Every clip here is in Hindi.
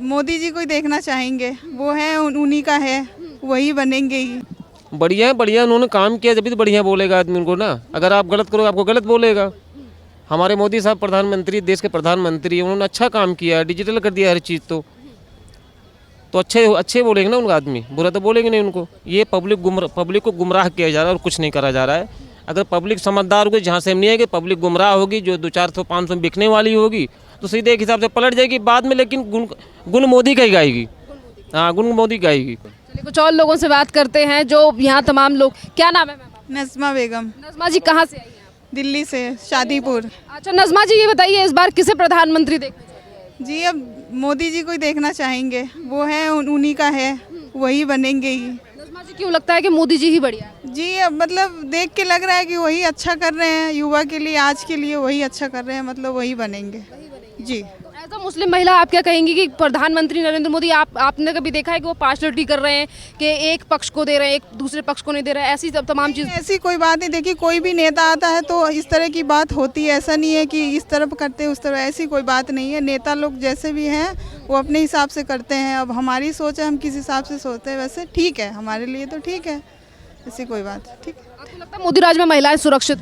मोदी जी को ही देखना चाहेंगे, वो है उन्हीं का है, वही बनेंगे ही। बढ़िया है, बढ़िया उन्होंने काम किया जब भी तो बढ़िया बोलेगा आदमी उनको ना। अगर आप गलत करोगे आपको गलत बोलेगा। हमारे मोदी साहब प्रधानमंत्री, देश के प्रधानमंत्री, उन्होंने अच्छा काम किया, डिजिटल कर दिया हर चीज़। तो अच्छे बोलेंगे ना उनको आदमी, बुरा तो बोलेंगे नहीं उनको। ये पब्लिक को गुमराह किया जा रहा है और कुछ नहीं करा जा रहा है। अगर पब्लिक समझदार होगी, जहाँ से हम नहीं है कि पब्लिक गुमराह होगी, जो 200-400-500 में बिकने वाली होगी तो सीधे एक हिसाब से पलट जाएगी बाद में, लेकिन गुण मोदी का ही गाएगी। हाँ, गुण मोदी गाएगी। चलिए कुछ और लोगों से बात करते हैं जो यहाँ तमाम लोग। क्या नाम है मैम आपका? नज़मा बेगम, नज़मा जी कहाँ से आई हैं आप? दिल्ली से, शादीपुर। अच्छा नज़मा जी ये बताइए इस बार किसे प्रधानमंत्री देखना चाहते हैं? जी अब मोदी जी को ही देखना चाहेंगे, वो है उन्हीं का है, वही बनेंगे ही। नज़मा जी क्यों लगता है कि मोदी जी ही बढ़िया है? जी अब मतलब देख के लग रहा है कि वही अच्छा कर रहे हैं, युवा के लिए, आज के लिए वही अच्छा कर रहे हैं, मतलब वही बनेंगे जी। तो एज अ मुस्लिम महिला आप क्या कहेंगी कि प्रधानमंत्री नरेंद्र मोदी आपने कभी देखा है कि वो पार्शलिटी कर रहे हैं कि एक पक्ष को दे रहे हैं एक दूसरे पक्ष को नहीं दे रहे हैं, ऐसी तमाम चीज़? ऐसी कोई बात नहीं, देखिए कोई भी नेता आता है तो इस तरह की बात होती है, ऐसा नहीं है कि इस तरफ करते उस तरफ, ऐसी कोई बात नहीं है। नेता लोग जैसे भी हैं वो अपने हिसाब से करते हैं। अब हमारी सोच है, हम किस हिसाब से सोचते हैं, वैसे ठीक है, हमारे लिए तो ठीक है, ऐसी कोई बात ठीक है। आपको लगता है मोदी राज में महिलाएं सुरक्षित?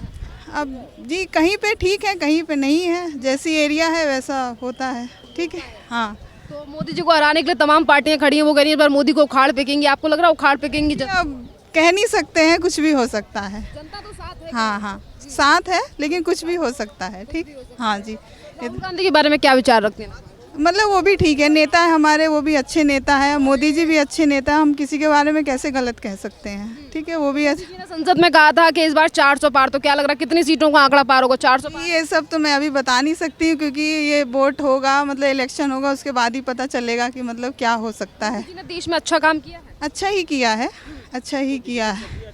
अब जी कहीं पे ठीक है, कहीं पे नहीं है, जैसी एरिया है वैसा होता है, ठीक है। हाँ तो मोदी जी को हराने के लिए तमाम पार्टियां खड़ी हैं, वो कह रही है इस बार मोदी को उखाड़ फेंकेंगी। आपको लग रहा है उखाड़ फेंकेंगी? अब कह नहीं सकते हैं, कुछ भी हो सकता है। जनता तो साथ है। हाँ हाँ साथ है, लेकिन कुछ भी हो सकता है, ठीक। हाँ जी, राहुल गांधी के बारे में क्या विचार रखते हैं? मतलब वो भी ठीक है, नेता है हमारे, वो भी अच्छे नेता है। मोदी जी भी अच्छे नेता है, हम किसी के बारे में कैसे गलत कह सकते हैं, ठीक है, वो भी अच्छे। मोदी ने संसद में कहा था कि इस बार 400 पार, तो क्या लग रहा है कितनी सीटों का आंकड़ा पार होगा? 400 पार? ये सब तो मैं अभी बता नहीं सकती हूँ, क्योंकि ये वोट होगा, मतलब इलेक्शन होगा, उसके बाद ही पता चलेगा कि मतलब क्या हो सकता है। मोदी ने देश में अच्छा काम किया है? अच्छा ही किया है, अच्छा ही किया है।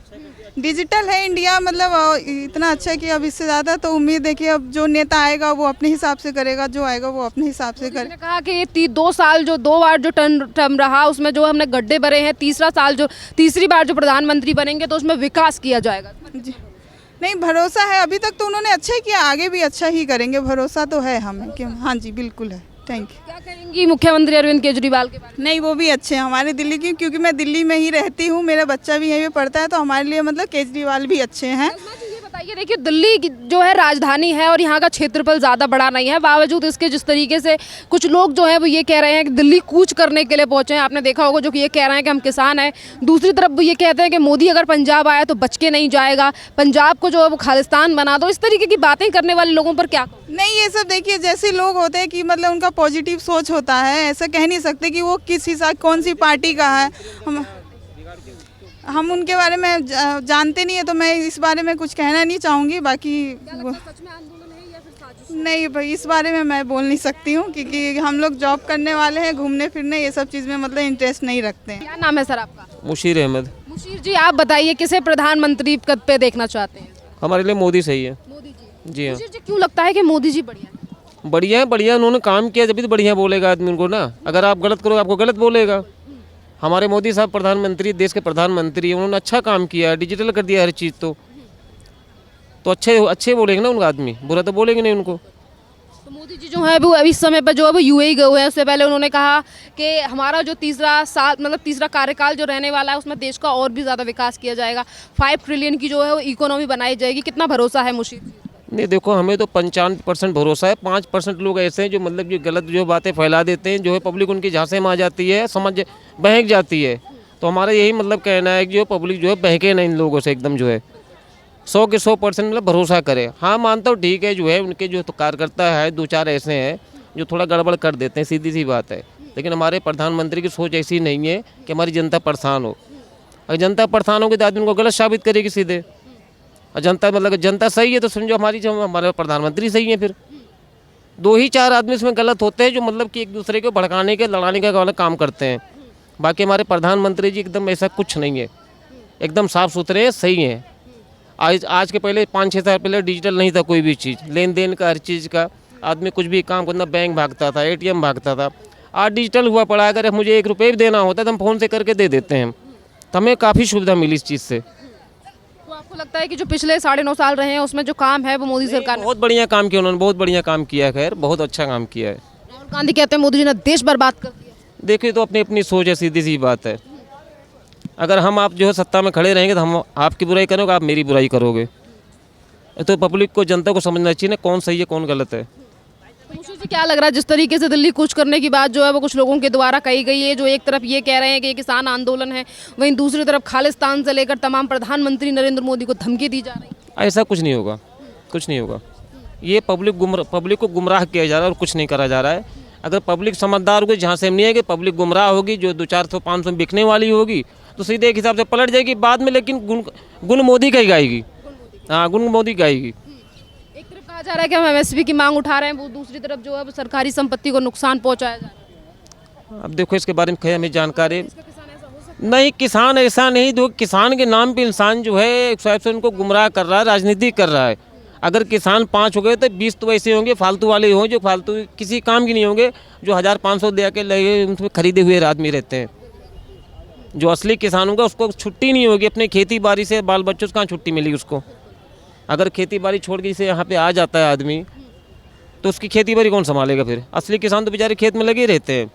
डिजिटल है इंडिया, मतलब इतना अच्छा कि अब इससे ज़्यादा तो उम्मीद है कि अब जो नेता आएगा वो अपने हिसाब से करेगा, जो आएगा वो अपने हिसाब से मैंने कहा कि ये 2 साल जो 2 बार जो टर्म रहा उसमें जो हमने गड्ढे भरे हैं, तीसरी बार जो प्रधानमंत्री बनेंगे तो उसमें विकास किया जाएगा। जी नहीं, भरोसा है, अभी तक तो उन्होंने अच्छा ही किया, आगे भी अच्छा ही करेंगे, भरोसा तो है हमें कि हाँ जी बिल्कुल है। Thank you. क्या कहेंगी मुख्यमंत्री अरविंद केजरीवाल के बारे में? नहीं, वो भी अच्छे हैं हमारे दिल्ली की, क्योंकि मैं दिल्ली में ही रहती हूँ, मेरा बच्चा भी यहीं पे पढ़ता है, तो हमारे लिए मतलब केजरीवाल भी अच्छे हैं। ये बताइए, देखिए दिल्ली जो है राजधानी है और यहाँ का क्षेत्रफल ज़्यादा बड़ा नहीं है, बावजूद इसके जिस तरीके से कुछ लोग जो है वो ये कह रहे हैं कि दिल्ली कूच करने के लिए पहुँचे हैं। आपने देखा होगा जो कि ये कह रहे हैं कि हम किसान हैं, दूसरी तरफ वो ये कहते हैं कि मोदी अगर पंजाब आया तो बच के नहीं जाएगा, पंजाब को जो है वो खालिस्तान बना दो। इस तरीके की बातें करने वाले लोगों पर क्या? नहीं, ये सब देखिए जैसे लोग होते हैं कि मतलब उनका पॉजिटिव सोच होता है, ऐसा कह नहीं सकते कि वो किस हिसाब कौन सी पार्टी का है। हम उनके बारे में जानते नहीं है, तो मैं इस बारे में कुछ कहना नहीं चाहूँगी। बाकी नहीं भाई, इस बारे में मैं बोल नहीं सकती हूँ, क्योंकि हम लोग जॉब करने वाले हैं, घूमने फिरने ये सब चीज़ में मतलब इंटरेस्ट नहीं रखते हैं। क्या नाम है सर आपका? मुशीर अहमद। मुशीर जी आप बताइए किसे प्रधानमंत्री पद पे देखना चाहते हैं? हमारे लिए मोदी सही है। मोदी जी। जी हाँ, मुशीर जी क्यों लगता है कि मोदी जी बढ़िया है? बढ़िया है, बढ़िया उन्होंने काम किया जब भी तो बढ़िया बोलेगा आदमी उनको ना। अगर आप गलत करोगे आपको गलत बोलेगा। हमारे मोदी साहब प्रधानमंत्री, देश के प्रधानमंत्री, उन्होंने अच्छा काम किया, डिजिटल कर दिया हर चीज़। तो अच्छे बोलेंगे ना उनको आदमी, बुरा तो बोलेंगे नहीं उनको। तो मोदी जी जो है वो इस समय पर जो है वो यूएई गए हुए हैं। उससे पहले उन्होंने कहा कि हमारा जो तीसरा कार्यकाल जो रहने वाला है उसमें देश का और भी ज़्यादा विकास किया जाएगा, 5 ट्रिलियन की जो है वो इकोनॉमी बनाई जाएगी। कितना भरोसा है मुशीर जी? नहीं देखो, हमें तो 95% भरोसा है। 5% लोग ऐसे हैं जो मतलब जो गलत जो बातें फैला देते हैं, जो है पब्लिक उनकी झांसे में आ जाती है, समझ बहक जाती है। तो हमारा यही मतलब कहना है कि जो पब्लिक जो है बहके नहीं इन लोगों से, एकदम जो है 100 के 100% मतलब भरोसा करे। हाँ मानता हूँ, ठीक है, जो है उनके जो तो कार्यकर्ता है 2-4 ऐसे हैं जो थोड़ा गड़बड़ कर देते हैं, सीधी सी बात है। लेकिन हमारे प्रधानमंत्री की सोच ऐसी नहीं है कि हमारी जनता परेशान हो। अगर जनता परेशान होगी तो आदमी उनको गलत साबित करेगी सीधे। और जनता मतलब जनता सही है तो समझो हमारे प्रधानमंत्री सही है। फिर 2 ही 4 आदमी इसमें गलत होते हैं जो मतलब कि एक दूसरे को भड़काने के, लड़ाने का वाला काम करते हैं। बाकी हमारे प्रधानमंत्री जी एकदम ऐसा कुछ नहीं है, एकदम साफ़ सुथरे हैं, सही हैं। आज के पहले 5-6 साल पहले डिजिटल नहीं था कोई भी चीज़, लेन देन का, हर चीज़ का। आदमी कुछ भी काम करना, बैंक भागता था, ATM भागता था। आज डिजिटल हुआ पड़ा, अगर मुझे 1 रुपये भी देना होता है तो हम फ़ोन से करके दे देते हैं। तो हमें काफ़ी सुविधा मिली इस चीज़ से। तो आपको लगता है कि जो पिछले 9.5 साल रहे हैं उसमें जो काम है वो मोदी सरकार ने बहुत बढ़िया काम किया, उन्होंने बहुत बढ़िया काम किया, खैर बहुत अच्छा काम किया है। राहुल गांधी कहते हैं मोदी जी ने देश बर्बाद कर दिया। देखिए तो अपनी अपनी सोच है, सीधी सी बात है। अगर हम आप जो है सत्ता में खड़े रहेंगे तो हम आपकी बुराई करोगे, आप मेरी बुराई करोगे। तो पब्लिक को, जनता को समझना चाहिए ना कौन सही है कौन गलत है। तो मुझे जी क्या लग रहा है, जिस तरीके से दिल्ली कूच करने की बात जो है वो कुछ लोगों के द्वारा कही गई है, जो एक तरफ ये कह रहे हैं कि ये किसान आंदोलन है, वहीं दूसरी तरफ खालिस्तान से लेकर तमाम प्रधानमंत्री नरेंद्र मोदी को धमकी दी जा रही है। ऐसा कुछ नहीं होगा, कुछ नहीं होगा। ये पब्लिक को गुमराह किया जा रहा है और कुछ नहीं करा जा रहा है। अगर पब्लिक समझदार होगी, जहाँ से हम नहीं है कि पब्लिक गुमराह होगी, जो 200-400-500 बिकने वाली होगी तो सीधे एक हिसाब से पलट जाएगी बाद में, लेकिन गुण मोदी का ही गाएगी। हाँ, गुण मोदी गाएगी। एक तरफ कहा जा रहा है कि हम एमएसपी की मांग उठा रहे हैं, वो दूसरी तरफ जो है वो सरकारी संपत्ति को नुकसान पहुंचाया जा रहा है। अब देखो इसके बारे में खैर हमें जानकारी नहीं। किसान ऐसा नहीं, दो किसान के नाम पे इंसान जो है एक हिसाब से उनको गुमराह कर रहा है, राजनीति कर रहा है। अगर किसान 5 हो गए तो 20 तो वैसे होंगे फालतू वाले होंगे, जो फालतू किसी काम की नहीं होंगे, जो 1000-500 दे के लगे उनमें खरीदे हुए आदमी रहते हैं। जो असली किसान होगा उसको छुट्टी नहीं होगी, अपने खेती बाड़ी से बाल बच्चों से कहाँ छुट्टी मिलेगी उसको। अगर खेती बाड़ी छोड़ के इसे यहाँ पे आ जाता है आदमी, तो उसकी खेती बाड़ी कौन संभालेगा फिर। असली किसान तो बेचारे खेत में लगे रहते हैं।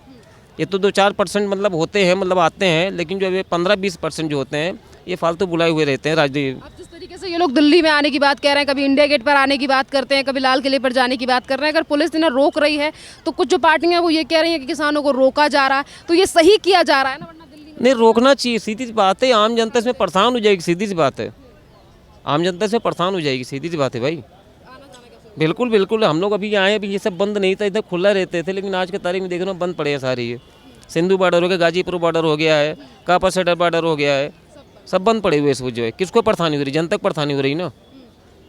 ये तो 2-4% मतलब होते हैं, मतलब आते हैं, लेकिन जो ये 15-20% जो होते हैं ये फालतू बुलाए हुए रहते हैं राजनीति। अब जिस तरीके से ये लोग दिल्ली में आने की बात कह रहे हैं, कभी इंडिया गेट पर आने की बात करते हैं, कभी लाल किले पर जाने की बात कर रहे हैं, अगर पुलिस इन्हें रोक रही है तो कुछ जो पार्टियां हैं वो ये कह रही हैं कि किसानों को रोका जा रहा है, तो ये सही किया जा रहा है ना, वरना दिल्ली में नहीं रोकना चाहिए, सीधी सी बात है। आम जनता इसमें परेशान हो जाएगी, सीधी सी बात है। आम जनता इसमें परेशान हो जाएगी, सीधी सी बात है भाई। बिल्कुल बिल्कुल, हम लोग अभी आए, अभी ये सब बंद नहीं था, इधर खुला रहते थे, लेकिन आज के तारीख में देख रहे हो बंद पड़े हैं सारी। ये सिंधु बॉर्डर हो गया, गाजीपुर बॉर्डर हो गया है, कापा सेटर बॉर्डर हो गया है, सब बंद पड़े हुए सब जो है। किसको परेशानी हो रही, जनता को परेशानी हो रही ना।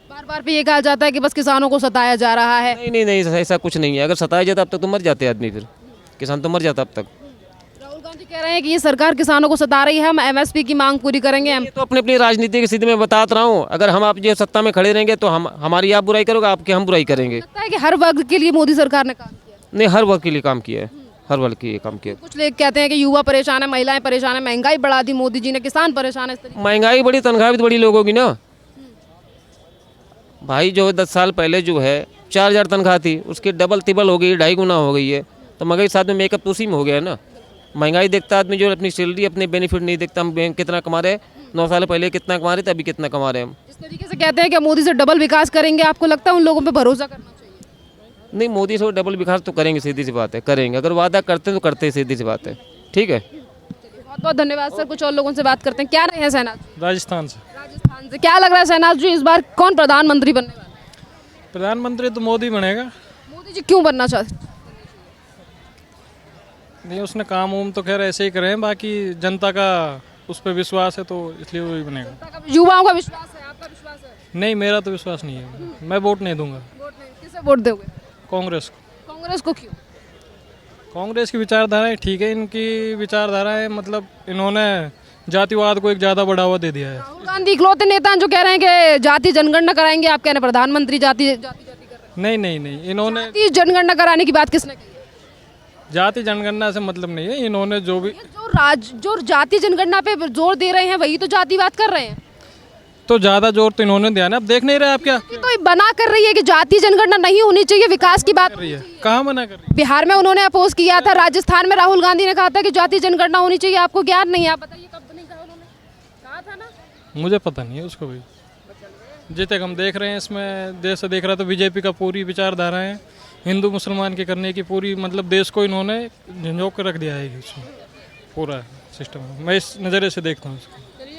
बार बार पे ये कहा जाता है कि बस किसानों को सताया जा रहा है। नहीं नहीं नहीं, ऐसा कुछ नहीं है। अगर सताया जाता अब तक तो मर जाते आदमी, फिर किसान तो मर जाता अब तक। राहुल गांधी कह रहे हैं कि ये सरकार किसानों को सता रही है, हम एमएसपी की मांग पूरी करेंगे। ये तो अपनी अपनी राजनीति की स्थिति में बताता रहा हूँ। अगर हम आप जो सत्ता में खड़े रहेंगे तो हमारी आप बुराई करोगे, आपकी हम बुराई करेंगे। लगता है कि हर वर्ग के लिए मोदी सरकार ने काम किया। नहीं, हर वर्ग के लिए काम किया है, हर वर्ग के लिए काम किया। कुछ लोग कहते हैं कि युवा परेशान है, महिलाएं परेशान है, महंगाई बढ़ा दी मोदी जी ने, किसान परेशान है। इस तरीके महंगाई बड़ी, तनख्वाह भी तो बड़ी लोगों की ना भाई। जो 10 साल पहले जो है 4000 तनख्वाह थी, उसकी डबल तिबल हो गई, 2.5 गुना हो गई है। तो महंगाई साथ में मेकअप तो उसी में हो गया है ना। महंगाई देखता आदमी जो अपनी सैलरी, अपने बेनिफिट नहीं देखता। हम कितना कमा रहे, 9 साल पहले कितना कमा रहे थे, अभी कितना कमा रहे हैं हम। इस तरीके से कहते हैं कि मोदी से डबल विकास करेंगे, आपको लगता है उन लोगों पे भरोसा करना चाहिए? नहीं, मोदी से डबल विकास तो करेंगे, सीधी सी बात है, करेंगे। अगर वादा करते हैं तो करते हैं, सीधी सी बात है। ठीक है, बहुत बहुत धन्यवाद सर। कुछ और लोगों से बात करते हैं। क्या रहे हैं शहनाज? राजस्थान से। राजस्थान से। क्या लग रहा है शहनाज जी, इस बार कौन प्रधानमंत्री बनने वाला है? प्रधानमंत्री तो मोदी बनेगा। मोदी जी क्यों बनना चाहते हैं? नहीं, उसने काम उम तो खैर ऐसे ही करे हैं, बाकी जनता का उस पर विश्वास है तो इसलिए वही बनेगा। युवाओं का विश्वास है, आपका विश्वास है? नहीं, मेरा तो विश्वास नहीं है। मैं वोट नहीं दूंगा। वोट नहीं, किसे वोट दोगे? कांग्रेस को। कांग्रेस को क्यों? कांग्रेस की विचारधाराएं ठीक है, इनकी विचारधाराएं मतलब इन्होंने जातिवाद को एक ज़्यादा बढ़ावा दे दिया है। राहुल गांधी इकलौते नेता हैं जो कह रहे हैं कि जाति जनगणना कराएंगे, आप कह रहे हैं प्रधानमंत्री जाति जाति जाति कर रहे नहीं नहीं नहीं, इन्होंने हैं। जाति जनगणना कराने की बात किसने की है? जाति जनगणना से मतलब नहीं है। इन्होंने जो भी जो जाति जनगणना पे जोर दे रहे हैं वही तो जातिवाद कर रहे हैं। तो ज़्यादा जोर तो इन्होंने दिया ना। अब देख नहीं रहे आप क्या ये तो बना कर रही है कि जाति जनगणना नहीं होनी चाहिए, विकास की बात कर रही है? कहाँ मना कर रही है? बिहार में उन्होंने अपोज किया था, राजस्थान में राहुल गांधी ने कहा था कि जाति जनगणना होनी चाहिए। आपको ज्ञान नहीं है, आप बताइए कब नहीं कहा उन्होंने? कहा था ना। मुझे पता नहीं है उसको भी। जितने हम देख रहे हैं इसमें, देश से देख रहा तो बीजेपी का पूरी विचारधारा है हिंदू मुसलमान के करने की, पूरी मतलब देश को इन्होंने झंझोक कर रख दिया है इसमें, पूरा सिस्टम। मैं इस नज़रिए से देखता हूँ इसको।